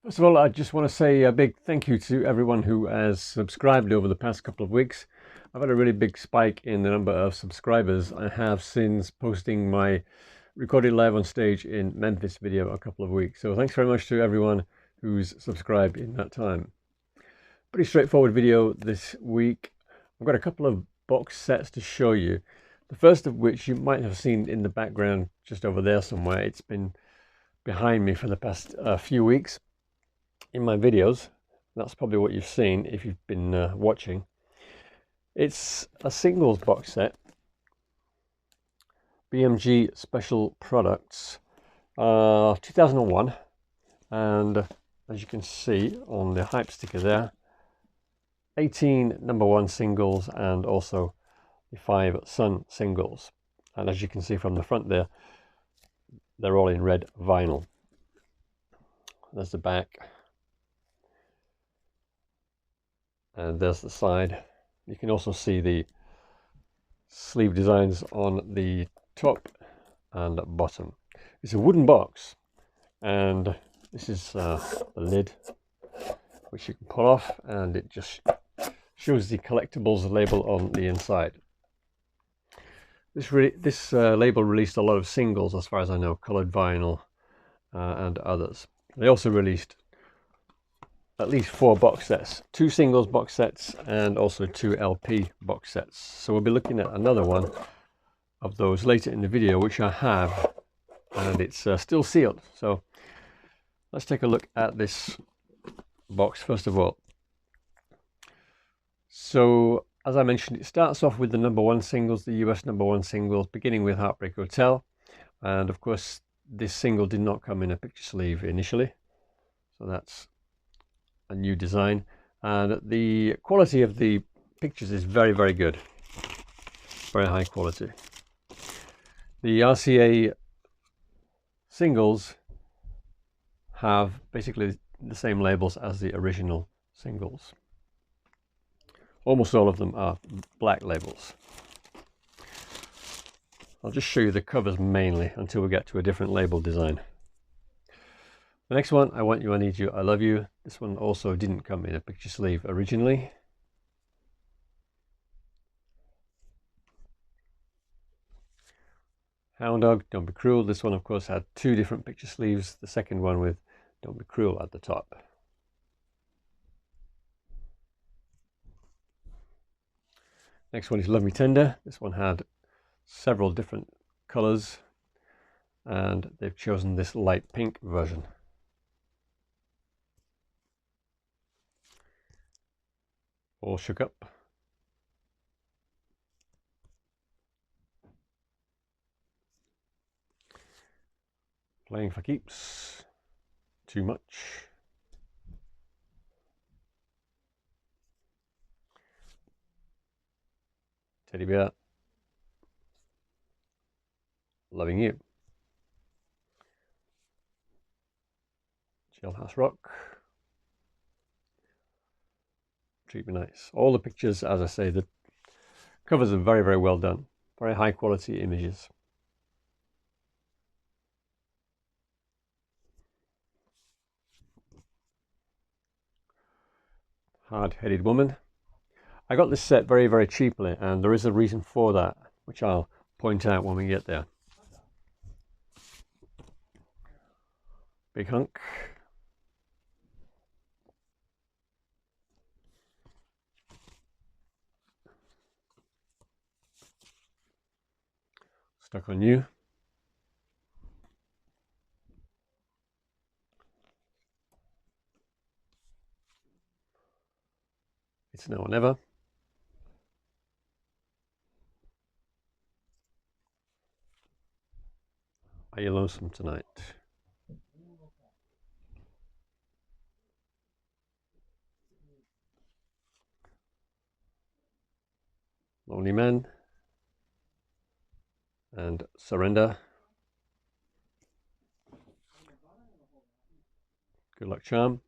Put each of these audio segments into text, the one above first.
First of all, I just want to say a big thank you to everyone who has subscribed over the past couple of weeks. I've had a really big spike in the number of subscribers I have since posting my recorded live on stage in Memphis video a couple of weeks. So thanks very much to everyone who's subscribed in that time. Pretty straightforward video this week. I've got a couple of box sets to show you. The first of which you might have seen in the background just over there somewhere. It's been behind me for the past few weeks in my videos. That's probably what you've seen if you've been watching. It's a singles box set, BMG Special Products, 2001, and as you can see on the hype sticker there, 18 #1 singles and also the 5 Sun singles. And as you can see from the front there, they're all in red vinyl. There's the back. And there's the side. You can also see the sleeve designs on the top and bottom. It's a wooden box, and this is the lid, which you can pull off, and it just shows the collectibles label on the inside. This label released a lot of singles, as far as I know, colored vinyl and others. They also released at least 4 box sets, 2 singles box sets and also 2 LP box sets. So we'll be looking at another one of those later in the video, which I have, and it's still sealed. So let's take a look at this box first of all. So as I mentioned, it starts off with the #1 singles, the US #1 singles, beginning with Heartbreak Hotel. And of course, this single did not come in a picture sleeve initially, so that's a new design, and the quality of the pictures is very, very good, very high quality. The RCA singles have basically the same labels as the original singles. Almost all of them are black labels. I'll just show you the covers mainly until we get to a different label design. The next one, I Want You, I Need You, I Love You. This one also didn't come in a picture sleeve originally. Hound Dog, Don't Be Cruel. This one, of course, had 2 different picture sleeves. The second one with Don't Be Cruel at the top. Next one is Love Me Tender. This one had several different colors, and they've chosen this light pink version. All Shook Up. Playing for Keeps. Too Much. Teddy Bear. Loving You. Jailhouse Rock. Treat Me Nice. All the pictures, as I say, the covers are very, very well done. Very high quality images. Hard-Headed Woman. I got this set very, very cheaply, and there is a reason for that, which I'll point out when we get there. Big Hunk. Stuck on You. It's Now or Never. Are You Lonesome Tonight? Lonely Man. And Surrender. Good Luck Charm.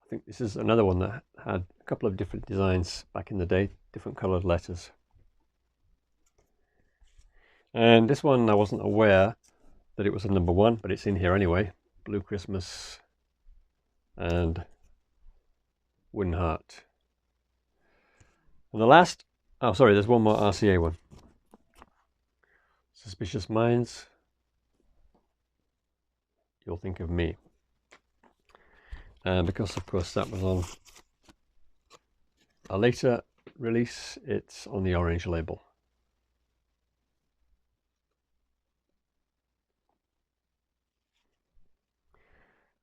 I think this is another one that had a couple of different designs back in the day, different colored letters. And this one I wasn't aware that it was a #1, but it's in here anyway. Blue Christmas, and Wooden Heart. And the last, oh sorry, there's one more RCA one. Suspicious Minds, You'll Think of Me. And because of course that was on a later release, it's on the orange label.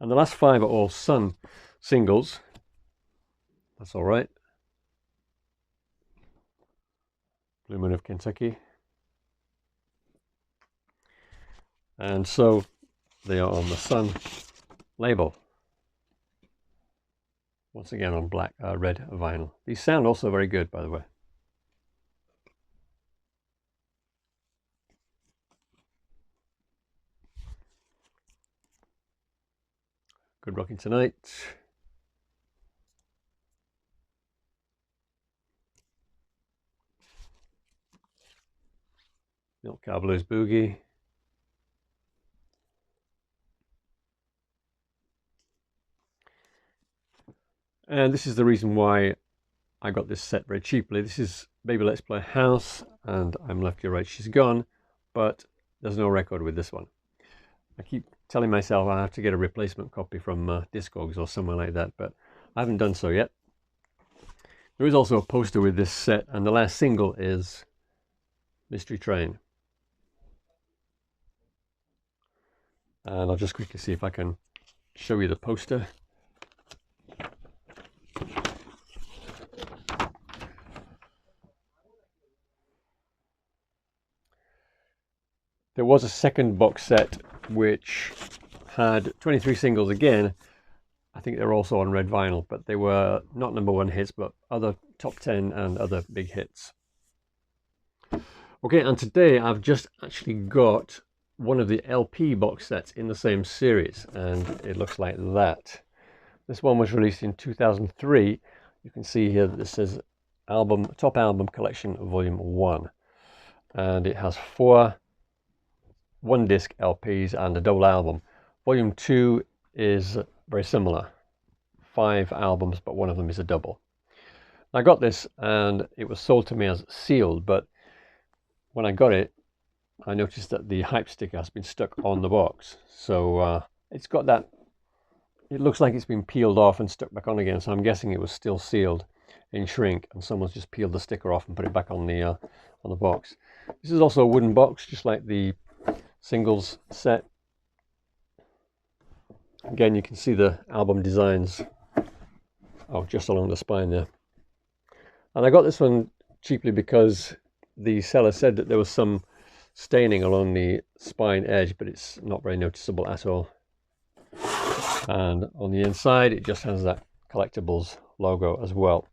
And the last 5 are all Sun singles. That's all right. Blue Moon of Kentucky. And so they are on the Sun label. Once again on black, red vinyl. These sound also very good, by the way. Good Rocking Tonight. Milk Cow Blues Boogie. And this is the reason why I got this set very cheaply. This is Baby Let's Play House, and I'm Left Your Right, She's Gone, but there's no record with this one. I keep telling myself I have to get a replacement copy from Discogs or somewhere like that, but I haven't done so yet. There is also a poster with this set, and the last single is Mystery Train. And I'll just quickly see if I can show you the poster. There was a second box set which had 23 singles again. I think they're also on red vinyl, but they were not #1 hits, but other top 10 and other big hits. Okay, and today I've just actually got one of the LP box sets in the same series, and it looks like that. This one was released in 2003. You can see here that this says Top Album Collection Volume 1, and it has 4 one-disc LPs and a double album. Volume 2 is very similar, 5 albums, but one of them is a double. I got this and it was sold to me as sealed, but when I got it, I noticed that the hype sticker has been stuck on the box. So it's got that, it looks like it's been peeled off and stuck back on again, so I'm guessing it was still sealed in shrink and someone's just peeled the sticker off and put it back on the box. This is also a wooden box, just like the singles set. Again, you can see the album designs just along the spine there. And I got this one cheaply because the seller said that there was some staining along the spine edge, but it's not very noticeable at all. And on the inside it just has that Collectibles logo as well.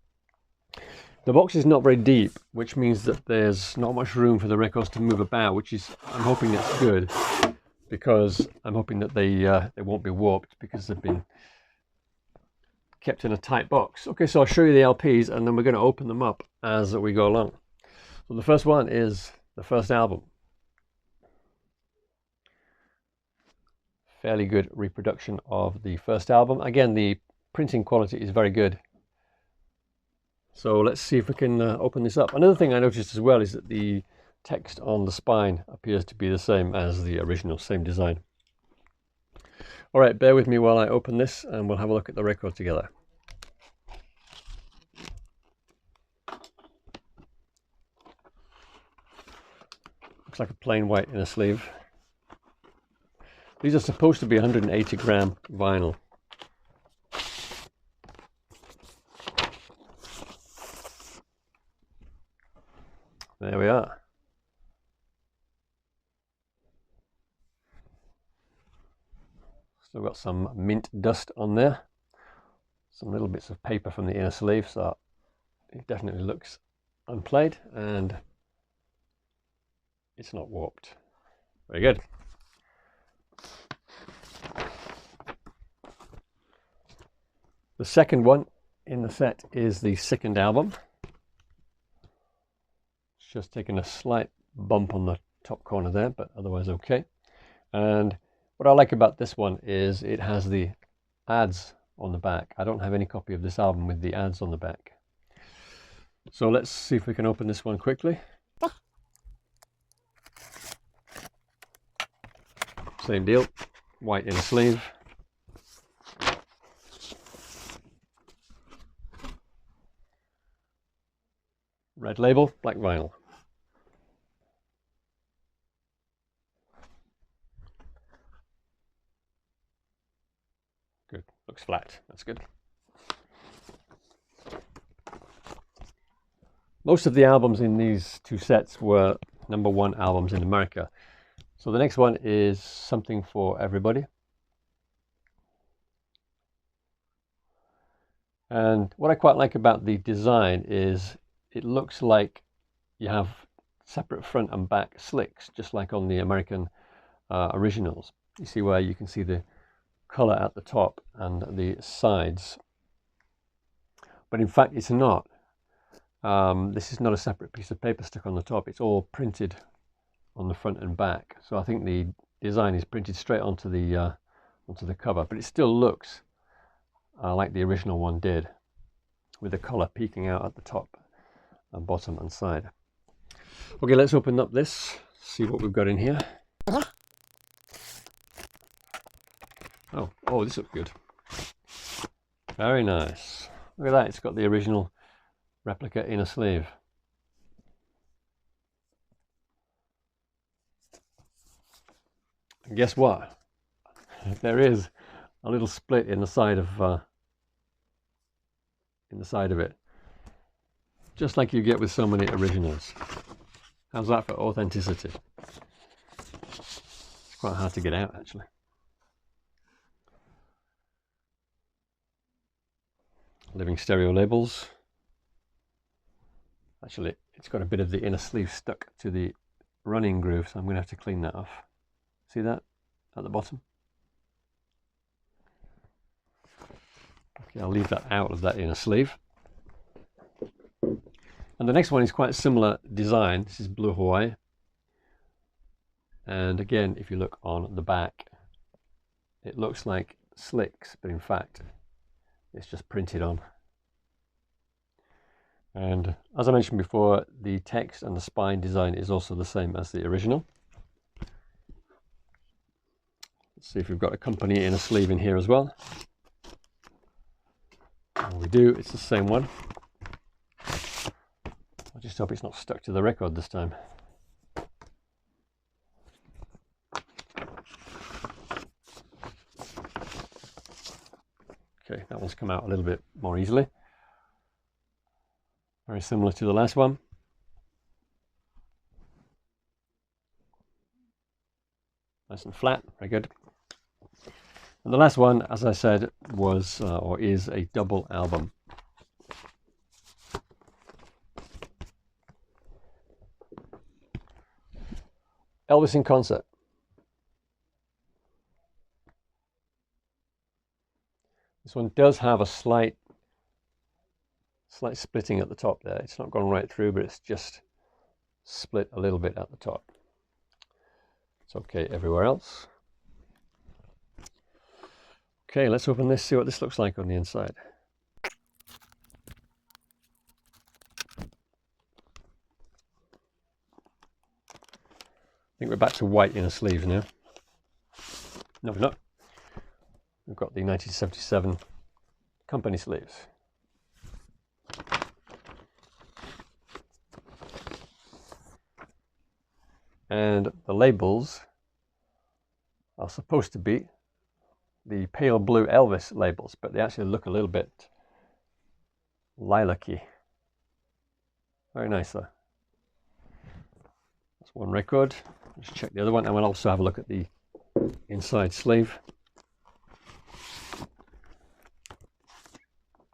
The box is not very deep, which means that there's not much room for the records to move about, which is, I'm hoping that's good, because I'm hoping that they won't be warped because they've been kept in a tight box. Okay, so I'll show you the LPs and then we're going to open them up as we go along. So the first one is the first album. Fairly good reproduction of the first album. Again, the printing quality is very good. So let's see if we can open this up. Another thing I noticed as well is that the text on the spine appears to be the same as the original, same design. All right, bear with me while I open this and we'll have a look at the record together. Looks like a plain white inner sleeve. These are supposed to be 180 gram vinyl. There we are. Still got some mint dust on there. Some little bits of paper from the inner sleeve, so it definitely looks unplayed and it's not warped. Very good. The second one in the set is the second album. It's just taken a slight bump on the top corner there, but otherwise okay. And What I like about this one is it has the ads on the back. I don't have any copy of this album with the ads on the back. So let's see if we can open this one quickly. Same deal, white inner sleeve. Red label, black vinyl. Good, looks flat, that's good. Most of the albums in these two sets were #1 albums in America. So the next one is Something for Everybody. And what I quite like about the design is it looks like you have separate front and back slicks, just like on the American originals. You see where you can see the color at the top and the sides. But in fact, it's not. This is not a separate piece of paper stuck on the top. It's all printed on the front and back. So I think the design is printed straight onto the cover, but it still looks like the original one did, with the color peeking out at the top and bottom and side. Okay, let's open up this, see what we've got in here. Oh, this looks good. Very nice. Look at that, it's got the original replica inner sleeve. And guess what? There is a little split in the side of it, just like you get with so many originals. How's that for authenticity? It's quite hard to get out, actually. Living Stereo labels. Actually, it's got a bit of the inner sleeve stuck to the running groove, so I'm going to have to clean that off. See that at the bottom? Okay, I'll leave that out of that inner sleeve. And the next one is quite a similar design. This is Blue Hawaii. And again, if you look on the back, it looks like slicks, but in fact, it's just printed on. And as I mentioned before, the text and the spine design is also the same as the original. Let's see if we've got a company inner sleeve in here as well. And we do, it's the same one. I just hope it's not stuck to the record this time. Okay, that one's come out a little bit more easily. Very similar to the last one. Nice and flat, very good. And the last one, as I said, was or is a double album. Elvis in Concert. This one does have a slight splitting at the top there. It's not gone right through, but it's just split a little bit at the top. It's okay everywhere else. Okay, let's open this, see what this looks like on the inside. I think we're back to white inner sleeves now. No, we're not. We've got the 1977 company sleeves. And the labels are supposed to be the pale blue Elvis labels, but they actually look a little bit lilac-y. Very nice though. That's one record. Let's check the other one, and we'll also have a look at the inside sleeve.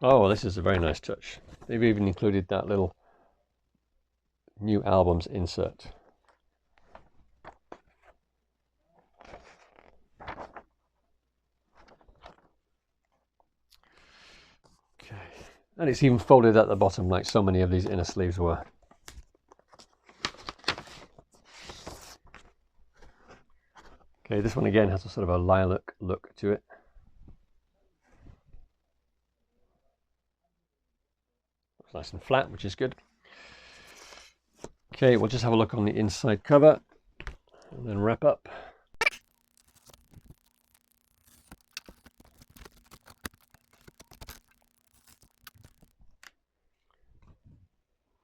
Oh, this is a very nice touch. They've even included that little new albums insert. Okay, and it's even folded at the bottom like so many of these inner sleeves were. Okay, this one again has a sort of a lilac look to it. Looks nice and flat, which is good. Okay, we'll just have a look on the inside cover and then wrap up.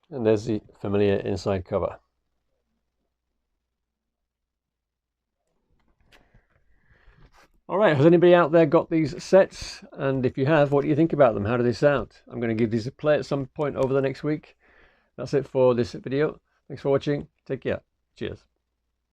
And there's the familiar inside cover. All right, has anybody out there got these sets? And if you have, what do you think about them? How do they sound? I'm going to give these a play at some point over the next week. That's it for this video. Thanks for watching. Take care. Cheers.